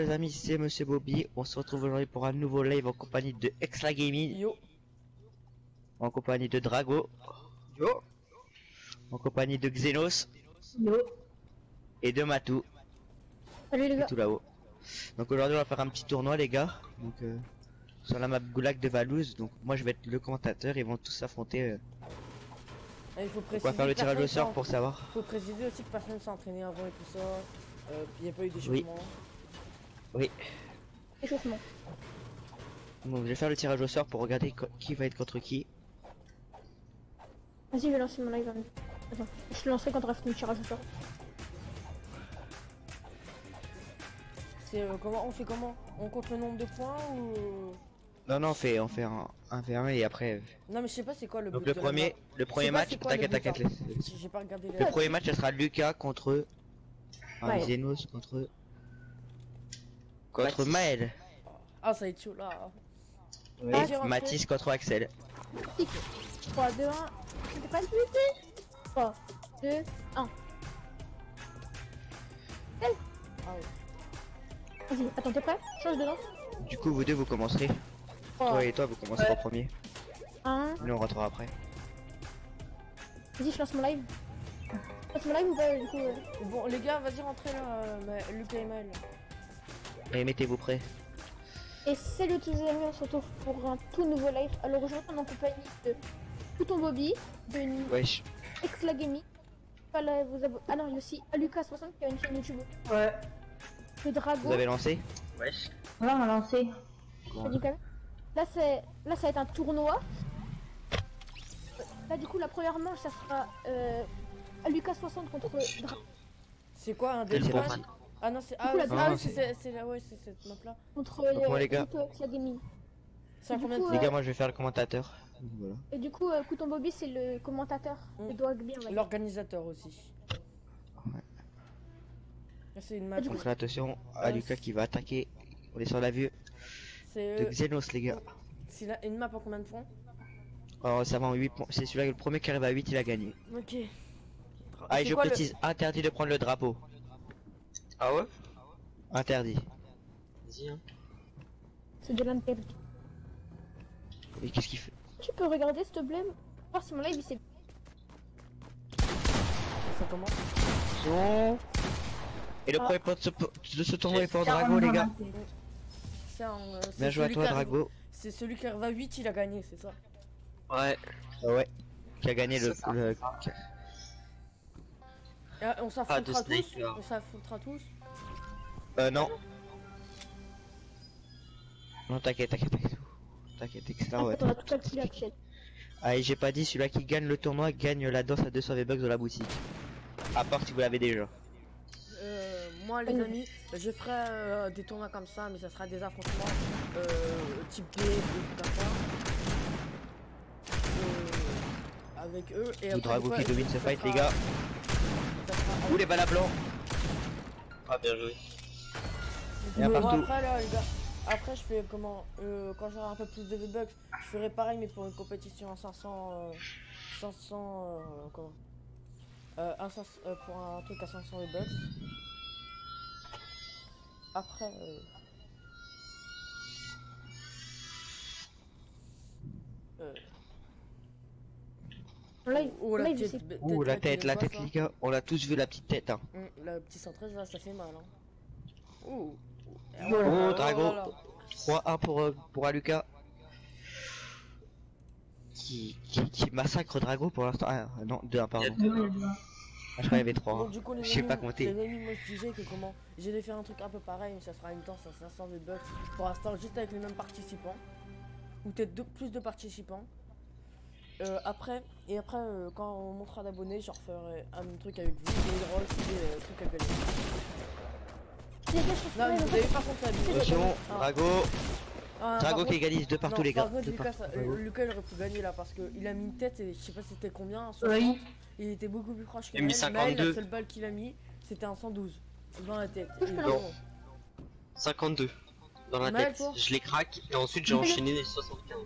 les amis, c'est Monsieur Bobby. On se retrouve aujourd'hui pour un nouveau live en compagnie de Exla Gaming. Yo. En compagnie de Drago. Yo. En compagnie de Xenos. Yo. Et de Matou. Salut les Et gars. tout là-haut. Donc aujourd'hui on va faire un petit tournoi les gars. Donc sur la map Goulag de Valouz. Donc moi je vais être le commentateur. Ils vont tous s'affronter. Il faut On préciser va faire le que tirage au personne sort s'est- pour savoir. Faut préciser aussi que personne s'est entraîné avant et tout ça. Il n'y a pas eu d'échauffement. Oui. Échauffement. Donc je vais faire le tirage au sort pour regarder qui va être contre qui. Vas-y, je vais lancer mon live. Attends, je te lancerai quand on aura fini le tirage au sort. C'est comment on fait comment? On compte le nombre de points ou Non on fait un V1 et après. non mais je sais pas c'est quoi le Donc but le de la premier map. Je sais pas match, c'est quoi le t'inquiète. but, J'ai pas regardé Le premier match, ça sera Lucas contre Ouais. Xenos contre Maël. Ah ça va être chaud là. Ah, Et j'ai rentré. Mathis contre Axel. 3, 2, 1. C'était pas le but. 3, 2, 1. Ah ouais. Vas-y, attends, t'es prêt? Change de lance. Du coup, vous deux, vous commencerez. 3, Toi et toi, vous commencerez en premier. 1. Nous, on rentrera après. Vas-y, je lance mon live. Je lance mon live ou pas du coup Bon les gars vas-y rentrez là Lucas et Maël. Et mettez-vous prêts. Et salut tous les amis, on se retrouve pour un tout nouveau live. Alors aujourd'hui, on est en compagnie de Couton Bobby, de Wesh. Exla Gaming. Voilà, vous avez... Ah non, il y a aussi Lucas60 qui a une chaîne YouTube. Ouais, De Drago. Vous avez lancé? Wesh. là on a lancé. Ça dit quand même. Là, ça va être un tournoi. Là, du coup, la première manche, ça sera Lucas60 contre C'est quoi un Quel débat? fan. Ah non c'est Du coup, la ah, deuxième- oui, c'est là ouais c'est cette map là. contre Donc moi, les gars. Exla Gaming. C'est à Du combien coup, de Les gars, moi, je vais faire le commentateur. Voilà. Et du coup, Couton Bobby, c'est le commentateur. Mm. Il doit bien. Ouais. L'organisateur aussi. Ouais. Là, c'est une map. Du coup, Donc là, attention à Lucas qui va attaquer. On est sur la vue C'est de Xenos, les gars. une map en combien de points? Alors, ça va en 8 points. C'est celui-là, le premier qui arrive à 8, il a gagné. Ok. Ah, et C'est je quoi le- précise, interdit de prendre le drapeau. Ah ouais? Interdit. Vas-y hein. c'est de l'interdit. Et qu'est-ce qu'il fait? Tu peux regarder s'il te plaît? Voir si mon live il s'est. Ça commence. Son. Et le Ah. premier point de ce tournoi est pour Drago, les gars. C'est Bien joué à celui toi, qui arrive- Drago. C'est celui qui arrive à 8, il a gagné, c'est ça. Ouais. Ah ouais. Qui a gagné C'est ça. Et on s'affrontera de tous. sniper. On s'affrontera tous. Non. Non, t'inquiète. T'inquiète, etc. En Ouais. fait, on a tout calculé à pied. Ah, et j'ai pas dit, celui-là qui gagne le tournoi gagne la danse à 200 V-Bucks dans la boutique. À part si vous l'avez déjà. Moi les amis, je ferai des tournois comme ça, mais ça sera des affrontements type P, des trucs comme ça. Avec eux et Ou après, Drago des fois, qui domine ce ça fight, sera- les gars. ça sera- Ouh, les balles à blanc. Ah bien joué. Et un Bon, partout. après là les gars, après je fais comment quand j'aurai un peu plus de V-Bucks, je ferai pareil mais pour une compétition à 500 comment pour un truc à 500 V-Bucks. Après Mon live, oh, mon la live, il tête, s'est. Ouh, la tête, il est pas, les gars. On l'a tous vu, la petite tête. Hein. La petite centrale là, ça fait mal hein. Ouh. Oh, Drago. là là. 3-1 pour Aluka. Qui massacre Drago pour l'instant. Ah non, 2-1 pardon. Ah, je crois qu'il y avait 3. Bon, du coup, les Je sais amis, pas compter. les amis, moi je disais que comment j'allais faire un truc un peu pareil, mais ça sera une danse à 500 V-Bucks pour l'instant, juste avec les mêmes participants, ou peut-être plus de participants. Après, quand on montera d'abonnés, je referai un truc avec vous, des rolls, des trucs à gagner. Les gars, je Non, mais vous pense avez pas compté à lui. Attention, Ah. Drago. Ah, Drago par qui égalise 2 partout, non, les gars. par contre, Deux Lucas, partout, Drago. Lucas il aurait pu gagner là parce qu'il a mis une tête et je sais pas c'était combien, 60. Oui. Il était beaucoup plus proche que Il a mis Maël. Maël, 52. la seule balle qu'il a mis, c'était un 112 dans la tête. Oui, je Et peux bon, Non. 52 dans la Mal, tête. toi. Je les craque et ensuite j'ai enchaîné les 75.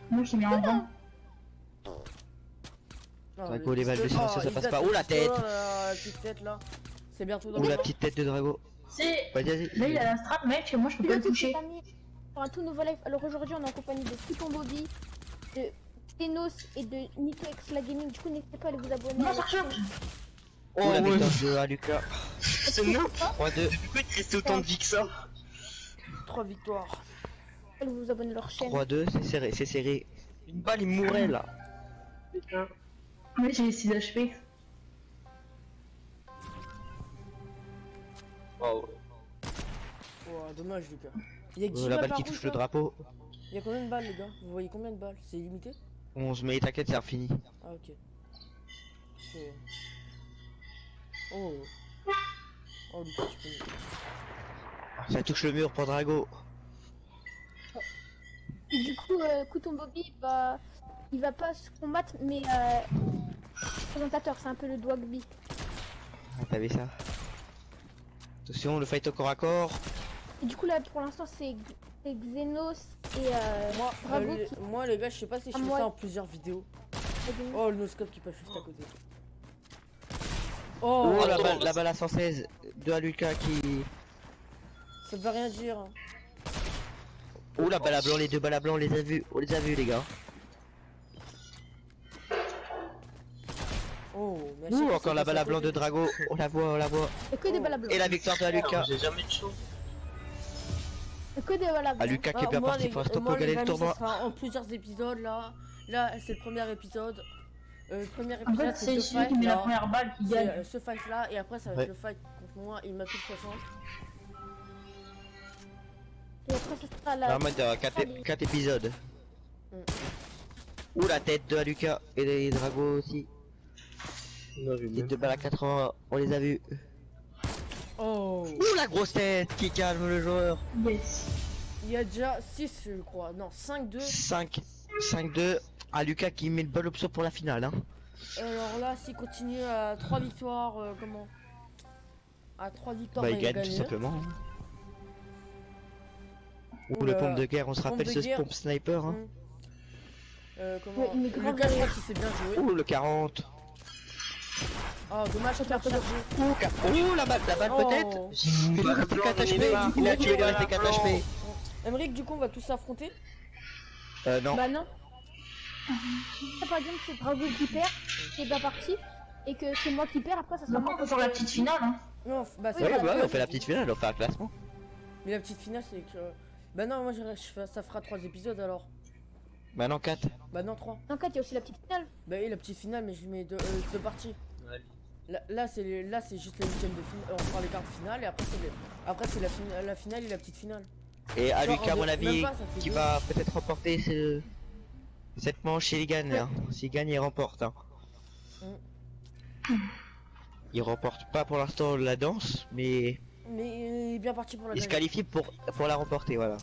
Moi j'ai mis en 20. non, Drago, mais- les balles de Oh, silencieux, ça il passe date pas. de Oh, la tête. la petite tête là. C'est bientôt dans Ouh, le la petite tête de Drago. C'est. Vas-y, Là, il a la strat, mec, et moi, je peux pas le toucher. Pour un tout nouveau live. Alors aujourd'hui, on est en compagnie de Python Bobby, de Tenos et de NitoX la Gaming. Du coup, n'hésitez pas à aller vous abonner. Non, ça recharge. Oh, la victoire de Lucas. C'est non. 3-2. Pourquoi il te restait autant de vie que ça? 3 victoires. Allez vous abonner à leur chaîne. 3-2, c'est serré, c'est serré. Une balle, il mourait là. Putain. Ouais, j'ai 6 HP. Waouh. Oh, dommage, les gars. Il y a 10 La balles balle par qui round, touche le là. drapeau. Il y a combien de balles, les gars? Vous voyez combien de balles? C'est illimité? 11, mais t'inquiète, c'est fini. Ah, ok. C'est- Oh. Oh, Lucas, tu peux. Ça touche le mur pour Drago. Et du coup, Couton Bobby, il va pas se combattre, mais présentateur, c'est un peu le Dwagby. Ah, t'avais ça. Attention, le fight au corps à corps. Et du coup, là, pour l'instant, c'est Xenos et Moi, Drago les... qui. moi, les gars, je sais pas si je Ah, fais moi- ça en plusieurs vidéos. Oh, le noscope qui passe juste à côté. Oh, Oh, la balle à 116 de Aluka qui. ça veut rien dire. Hein. Oh, la balle à blanc, les deux balles à blanc, on les a vus, les gars. Oh, mais à Ouh, chaque fois, encore ça la passe balle à blanc côté. de Drago, on la voit, on la voit. Et que des balles à blanc. Et la victoire de Aluka. J'ai jamais de chance. Et que des balles à blanc. Aluka qui est Ah, bien moi, parti les- pour l'instant moi, pour gagner les le amis, tournoi. ça sera en plusieurs épisodes là. Là, c'est le premier épisode. Premier En épisode, fait, c'est ce celui qui fight met la là. première balle qui C'est gagne. ce fight là, et après, ça va Ouais. être le fight contre moi. Il m'a tout 60. Et après, ce sera la. Normalement, il y aura 4 épisodes. Mm. Ouh, la tête de Aluka et les Drago aussi. Non, j'ai Les même deux balles à 80, on les a vus. Oh, Ouh, la grosse tête qui calme le joueur. Yes. il y a déjà 6, je crois. Non, 5-2. 5-2. Aluka qui met une bonne option pour la finale. Hein. Alors là, s'il continue à 3 victoires, comment? À 3 victoires, Bah, bah, il gagne tout gagné. simplement. hein. Ouh, Ouh le là, pompe de guerre, on se pompe rappelle de ce guerre. pompe sniper. Hein. Mm. Comment? Ouais, il met grave Lucas, je crois de- qu'il s'est bien joué. Ouh, le 40. Oh, dommage qu'il a rechargé. Ouh, la balle Oh. peut-être. Il lui reste 4 HP. Il a tué, il lui restait 4 HP. Emeric, du coup, on va tous s'affronter. Non. Bah non. Ça, par exemple, c'est Drago qui perd, qui est bien parti, et que c'est moi qui perds, après ça sera Donc, moi on peut qui faire la petite finale, hein. Non, bah c'est Oui, Ouais, pas- ouais, on fait la petite finale, on fait un classement. Mais la petite finale, c'est que. Bah non, moi ça fera 3 épisodes alors. Bah non, 4. Bah non, 3. En 4, il y a aussi la petite finale. Bah oui, la petite finale, mais je mets deux parties. Ouais. Là c'est juste les huitièmes de finale. On fera les quarts de finale et après c'est la finale et la petite finale. Et Genre, Aluka, à mon même avis, pas, ça fait qui deux. va peut-être remporter cette manche, il gagne. Hein. S'il gagne, il remporte. Hein. Il remporte pas pour l'instant la danse, mais Mais il est bien parti pour la il se gagner. qualifie pour la remporter. Voilà.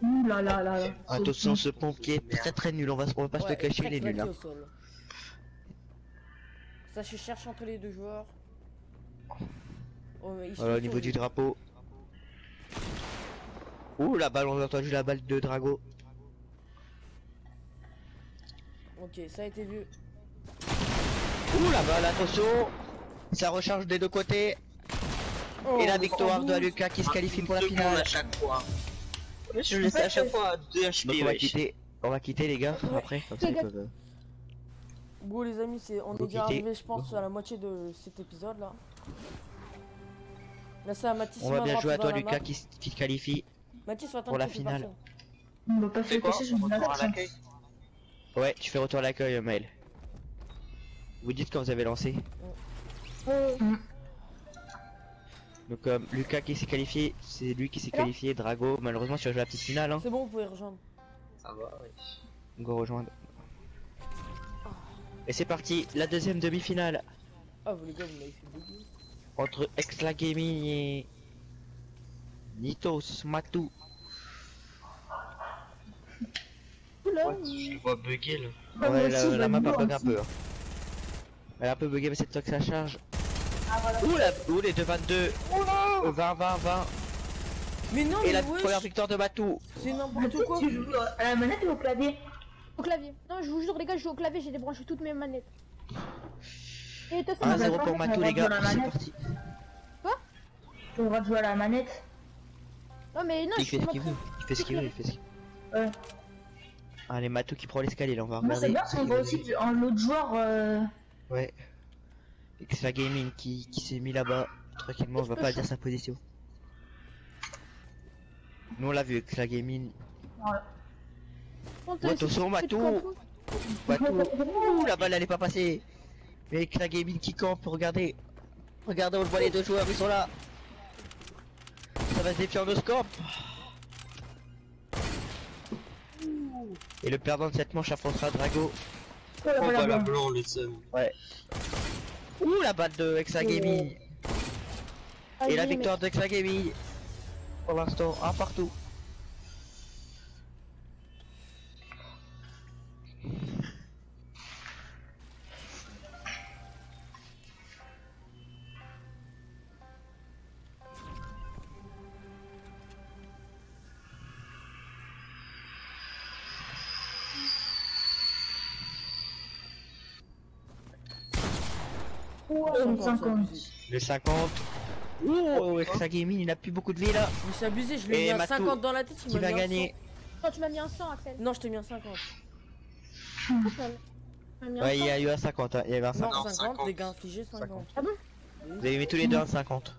Ouh là là là là. Attention, ce pompe qui est très nul. On va pas se Ouais, le cacher, très il est nul. claqué Hein. au sol. Ça se cherche entre les deux joueurs. Oh, mais ils Voilà, au sont niveau sur- du drapeau. Ouh, la balle, on a entendu la balle de Drago. Ok, ça a été vu. Ouh, la balle, attention. Ça recharge des deux côtés. Oh, Et la victoire de 112. Aluka qui se qualifie pour la Une seconde finale. à chaque fois. Ouais, je laisse à chaque fois à 2 Donc HP. on va wesh. quitter. On va quitter les gars Ouais. après. Comme ça, Les ils gars. peuvent, Bon les amis, on est Vous déjà quittez. arrivé je pense à la moitié de cet épisode là. Là c'est à Mathis. On va bien jouer à toi dans la Lucas map. qui se qualifie. Mathis va attendre pour la quelques finale. personnes. On va pas C'est faire quoi? cacher sur une Retour à attaque. l'accueil. Ouais, tu fais retour à l'accueil Maël. Vous dites quand vous avez lancé. Donc Lucas qui s'est qualifié, c'est lui qui s'est Alors qualifié, Drago, malheureusement tu as joué la petite finale hein. C'est bon, vous pouvez rejoindre. Ça va, ouais. On va rejoindre. Et c'est parti, la deuxième demi-finale Ah vous les gars, vous m'avez fait bugger. entre Exla Gaming et Nitos Matou. Oula, Ouais, je le vois bugger là. Ah, moi Ouais, aussi, la map bah, a bug moi un peu. hein. Elle a un peu bugué mais c'est toi que ça charge. Ouh les 2-22. 20-20-20. Mais non, Et mais la wesh, première victoire de Matou. c'est Mais n'importe toi, quoi. tu joues à la manette ou au clavier? au clavier. Non, je vous jure, les gars, je joue au clavier, j'ai débranché toutes mes manettes. Et de toute façon, 1-0 pas pour qu'on Matou va les gars, dans la c'est manette. parti. Quoi le droit de jouer à la manette. Non, mais non, Il je fait suis ce qu'il veut. Il fait ce qu'il veut. Il fait ce qu'il veut. Ouais. Allez, Matou qui prend l'escalier là, on va Moi, c'est regarder. bien si on voit aussi en l'autre joueur. Ouais. Extra Gaming qui s'est mis là-bas. Tranquillement, on va pas dire sa position. Nous on l'a vu, Extra Gaming. Contre, Ouais, attention, Matou. Matou. Ouh, la balle elle est pas passée. Mais Extra Gaming qui campe, regardez. Regardez, on le voit les deux joueurs, ils sont là. Ça va se défier en oscope. Et le perdant de cette manche affrontera Drago. Oh bah la blanc, le seum. Ouais. Ouh, la balle de Extra Gaming. Et la victoire de Extra Gaming. Pour l'instant, un partout. Ouais, 50. Le 50. Ouh, Extra Gaming, il a plus beaucoup de vie là. Mais c'est abusé, je lui ai Et mis un Matou, 50 dans la tête, il Qui m'a va mis un gagner? Non, tu m'as mis un 100, Axel. 100. Non, je t'ai mis un 50. Tu m'as mis un Ouais, 100. il y a eu un 50, hein. Il y avait un 50. Non, Non, 50, 50. les gars infligés 50. Ah bon? Vous avez mis tous les deux un 50.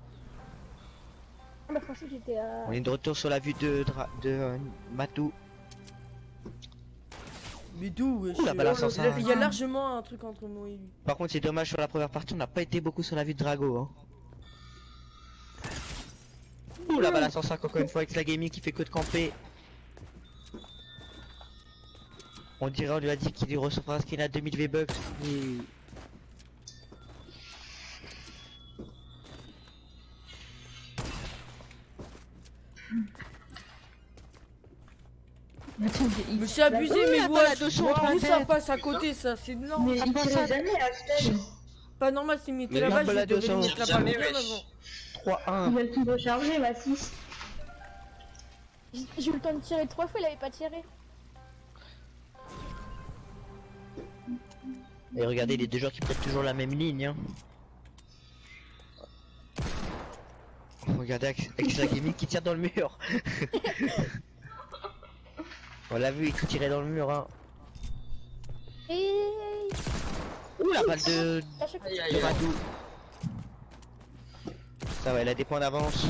Ah, bah, franchement, j'étais à. On est de retour sur la vue de Matou. Mais d'où wesh? Ouh, la balance en Il y a largement un truc entre moi et lui. Par contre, c'est dommage sur la première partie, on n'a pas été beaucoup sur la vue de Drago. Hein. Ouh, la balle à 105 encore une fois avec la gaming qui fait que de camper. On dirait, on lui a dit qu'il lui recevra un skin à 2000 V-Bucks. Mais... Mais c'est abusé, Oui, mais la balle à wesh, 200 dans la où ça tête. passe à côté ça? C'est Mais normal. il tirait jamais à Axel. Pas normal, s'il mettait Mais la la balle, balle à je devais 200. lui mettre la balle Jamais, bien wesh. avant. 3-1. Il va le tout recharger, ma 6. J'ai eu le temps de tirer 3 fois, il avait pas tiré. Et regardez les deux joueurs qui prennent toujours la même ligne. Hein. Regardez avec la gaming qui tire dans le mur. On l'a vu, il tirait dans le mur. Hein. Et. Ouh, la balle de Aïe, aïe, de aïe. Radou. Ça va, elle a des points d'avance.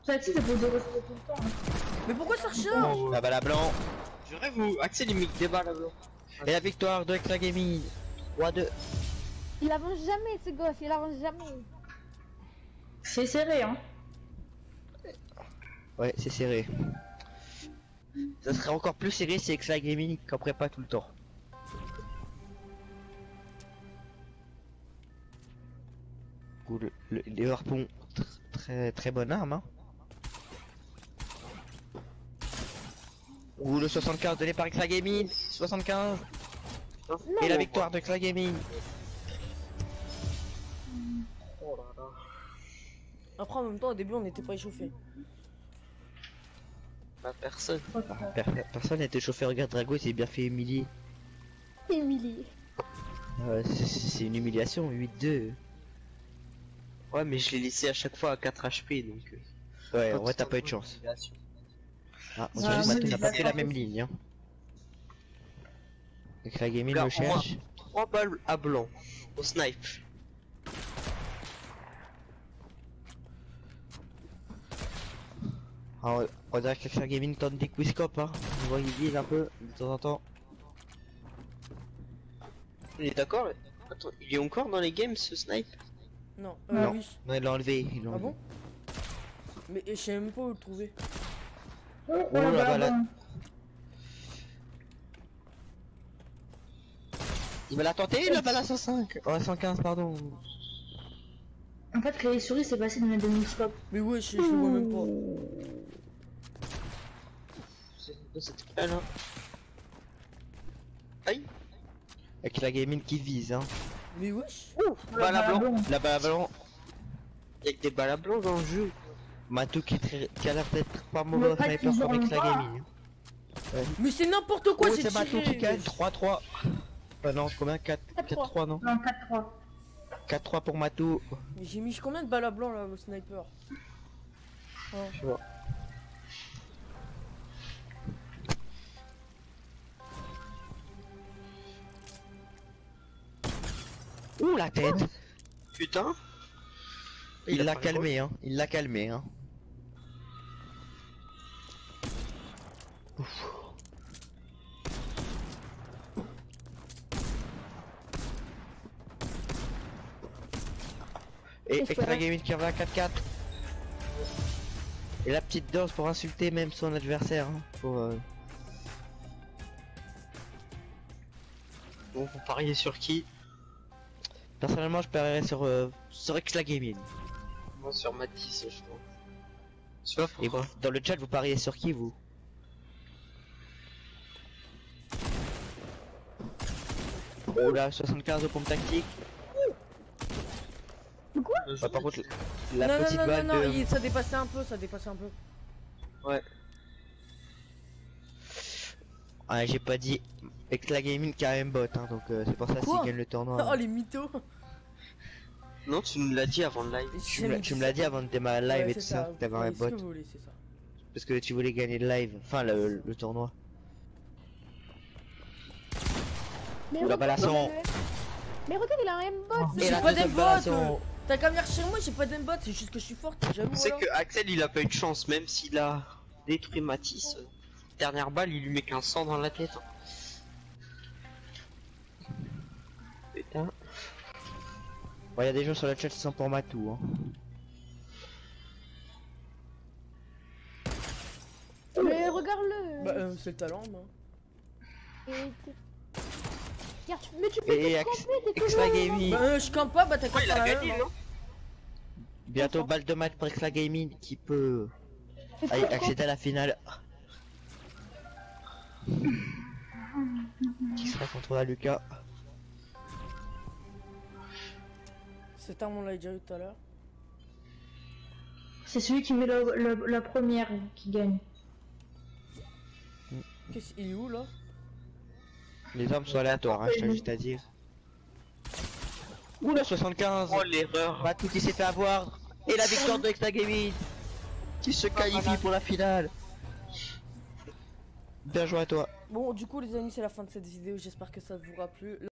Ça, tu sais, c'est pour de rester tout le temps. Hein. Mais pourquoi ça recharge? Oh, La balle à blanc. je rêve où Axel il met des balles à blanc. Et la victoire de Extra Gaming. 3-2. Il avance jamais, ce gosse, il avance jamais. C'est serré, hein. Ouais, c'est serré. Ça serait encore plus serré si Extra Gaming camperait pas tout le temps. Ouh, les harpons, très bonne arme. Hein. Ouh, le 75 donné par Extra Gaming. 75. Et la victoire de Extra Gaming. Oh là là. Après, en même temps, au début, on n'était pas échauffé. Bah personne. Personne n'a été chauffé. Regarde, Drago il s'est bien fait humilier. Émilie. C'est une humiliation, 8-2. Ouais mais je l'ai laissé à chaque fois à 4 HP donc... Ouais, en vrai t'as pas eu de chance. Ah, on Ouais, dirait que moi, Matou j'ai n'a pas pas fait la fait. même ligne. Hein. Donc la gaming Regarde, le cherche. 3 balles à blanc au snipe. Ah, on dirait que la gaming tente des quickscopes. Hein. On voit qu'il vise un peu de temps en temps. On est d'accord? Attends, il est encore dans les games ce snipe? Non, Non. oui. Non, il l'a enlevé. Il l'a Ah enlevé. bon? Mais je sais même pas où le trouver. Oh, la la balle à- balle. Il va la tenter, la balle à 105. Oh, 115, pardon. En fait, clavier souris, c'est passé de mettre des scope. Mais ouais, je le vois même pas. C'est cette balle hein. Aïe. Avec la gaming qui vise. Hein. Mais wesh. Balle à blanc. La balle à blanc. Y'a que des balles à blanc dans le jeu. Matou qui a l'air d'être pas Mais mauvais au pas sniper qu'ils comme avec auront la pas. gaming. Mais c'est n'importe quoi, Oh, j'ai c'est Matou qui tiré. gagne 3-3. Non, combien 4-3 non? Non, 4-3. 4-3 pour Matou. J'ai mis combien de balles à blanc là au sniper? Oh. Je vois. Ouh la tête. Putain. Il a l'a pas calmé hein. Il l'a calmé hein. Ouf. Et Qu'est-ce Extra que- Gaming qui revient à 4-4. Et la petite danse pour insulter même son adversaire. Hein, Bon, vous pariez sur qui? Personnellement, je parierais sur Extra Gaming. Moi sur Matisse, je pense. Je sais pas Et pourquoi. dans le chat, vous pariez sur qui vous? Oh là, 75 aux pompes tactiques. Bah, par contre, la non, petite non, non, balle non, de... non, ça dépassait un peu, ça dépassait un peu. Ah, j'ai pas dit Extra Gaming qui a un bot, hein, donc c'est pour ça Quoi s'il gagne le tournoi. Oh les mythos. Non, tu nous l'as dit avant le live. Tu me l'as dit avant de démarrer le live Ouais, et tout c'est ça, que t'avais un Ouais, ce que bot. vous voulez, c'est ça. Parce que tu voulais gagner le live, enfin le tournoi. Mais Oula, regarde, Balasson. Mais regarde, il a un aimbot. Mais Et j'ai la pas deuxième d'aimbot. Balasson. T'as qu'à venir chez moi, j'ai pas d'aimbot, c'est juste que je suis fort, t'es jaloux. Tu sais alors. que Axel il a pas eu de chance, même s'il a détruit Matisse. Dernière balle, il lui met qu'un sang dans la tête. Putain. Bon, y a des gens sur le chat qui sont pour Matou. Hein. Mais regarde-le. Bah c'est le talent, moi. Et regarde, mais tu peux Et te camper, t'es Extra toujours- Gaming. Bah je campe pas, bah t'as qu'à Ouais, il faire a la gagné, même, non? Bientôt balle de match pour Extra Gaming qui peut Mais pourquoi- accéder à la finale. Qui sera contre la Lucas. C'est un, on l'a déjà eu tout à l'heure. C'est celui qui met la première qui gagne. Qu'est-ce qu'il est où là? Les armes sont aléatoires, hein, je tiens juste à dire. Oula 75. Oh l'erreur. Matou qui s'est fait avoir. Et la victoire de Extra Gaming qui se qualifie pour la finale. Bien joué à toi. Bon, du coup, les amis, c'est la fin de cette vidéo. J'espère que ça vous aura plu.